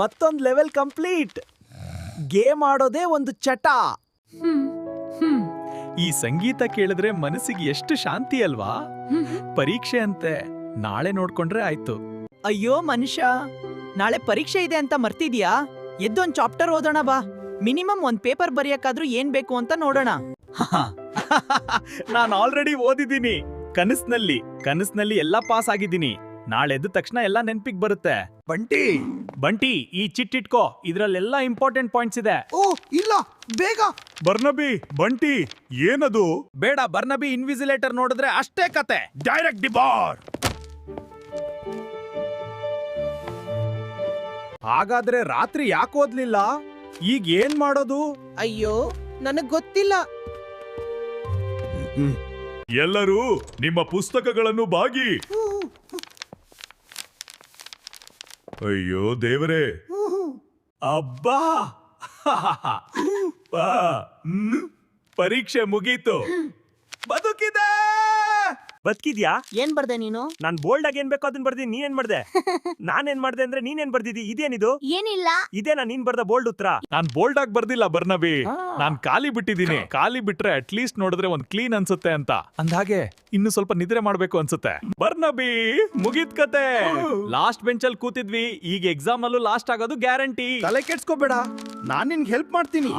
ಮತ್ತೊಂದು level complete. Game ಆಡೋದೇ ಒಂದು ಚಟ. ಈ ಸಂಗೀತ ಕೇಳಿದ್ರೆ ಮನಸ್ಸಿಗೆ ಎಷ್ಟು ಶಾಂತಿ ಅಲ್ವಾ? ಪರೀಕ್ಷೆ ಅಂತೆ, ನಾಳೆ ನೋಡ್ಕೊಂಡ್ರೆ ಆಯ್ತು. ಅಯ್ಯೋ ಮನುಷ್ಯ, ನಾಳೆ ಪರೀಕ್ಷೆ ಇದೆ ಅಂತ ಮರ್ತಿದ್ಯಾ? ಎದ್ದೊಂದ್ ಚಾಪ್ಟರ್ ಓದೋಣ ಬಾ. ಮಿನಿಮಮ್ ಒಂದ್ ಪೇಪರ್ ಬರೆಯಕ್ಕಾದ್ರೂ ಏನ್ ಬೇಕು ಅಂತ ನೋಡೋಣ. ನಾನು ಆಲ್ರೆಡಿ ಓದಿದ್ದೀನಿ. ಕನಸ್ನಲ್ಲಿ ಎಲ್ಲಾ ಪಾಸ್ ಆಗಿದ್ದೀನಿ. ನಾಳೆ ಎದ್ದ ತಕ್ಷಣ ಎಲ್ಲಾ ನೆನ್ಪಿಗ್ ಬರುತ್ತೆ. ಬಂಟಿ ಈ ಚಿಟ್ಟಿಟ್ಕೋ, ಇದ್ರಲ್ಲೆಲ್ಲಾ ಇಂಪಾರ್ಟೆಂಟ್ ಪಾಯಿಂಟ್ಸ್ ಇದೆ. ಓ ಇಲ್ಲ, ಬೇಗ. ಬರ್ನಬಿ, ಬಂಟಿ ಏನದು? ಬೇಡ, ಬರ್ನಬಿ ಇನ್ವಿಸಿಲೇಟರ್ ನೋಡಿದ್ರೆ ಅಷ್ಟೇ ಕತೆ. Direct debar. ಹಾಗಾದ್ರೆ ರಾತ್ರಿ ಯಾಕೆ ಓದ್ಲಿಲ್ಲ? ಈಗ ಏನ್ ಮಾಡೋದು? ಅಯ್ಯೋ, ನನಗ್ ಗೊತ್ತಿಲ್ಲ. ಎಲ್ಲರೂ ನಿಮ್ಮ ಪುಸ್ತಕಗಳನ್ನು ಬಾಗಿ. ಅಯ್ಯೋ ದೇವರೇ, ಅಬ್ಬಾ. ಪರೀಕ್ಷೆ ಮುಗೀತು. ಬದುಕಿದ್ಯಾ? ಏನ್ ಬರ್ದೆ ನೀನು? ನಾನ್ ಬೋಲ್ಡ್ ಆಗಿ ಏನ್ ಬೇಕೋ ಅದನ್ನ ಬರ್ದಿ. ನೀನ್ ಏನ್ ಮಾಡ್ದೆ? ನಾನೇನ್ ಮಾಡ್ದೆ ಅಂದ್ರೆ ನೀನೇನ್ ಬರ್ದಿದಿ? ಇದೇನಿದು? ಏನಿಲ್ಲ. ಇದೇನಾ ನೀನ್ ಬರ್ದ ಬೋಲ್ಡ್ ಉತ್ತರ? ನಾನ್ ಬೋಲ್ಡ್ ಆಗಿ ಬರ್ದಿಲ್ಲ ಬರ್ನಬಿ. ನಾನ್ ಖಾಲಿ ಬಿಟ್ಟಿದ್ದೀನಿ. ಖಾಲಿ ಬಿಟ್ರೆ ಅಟ್ಲೀಸ್ಟ್ ನೋಡಿದ್ರೆ ಒಂದ್ ಕ್ಲೀನ್ ಅನ್ಸುತ್ತೆ ಅಂತ. ಅಂದ್ಹಾಗೆ ಇನ್ನು ಸ್ವಲ್ಪ ನಿದ್ರೆ ಮಾಡ್ಬೇಕು ಅನ್ಸುತ್ತೆ. ಬರ್ನಬಿ, ಮುಗಿತ್ ಕತೆ. ಲಾಸ್ಟ್ ಬೆಂಚ್ ಅಲ್ಲಿ ಕೂತಿದ್ವಿ, ಈಗ ಎಕ್ಸಾಮ್ ಅಲ್ಲೂ ಲಾಸ್ಟ್ ಆಗೋದು ಗ್ಯಾರಂಟಿ. ತಲೆ ಕೆಡ್ಸ್ಕೋಬೇಡ, ನಾನ್ ನಿನ್ಗೆ ಹೆಲ್ಪ್ ಮಾಡ್ತೀನಿ.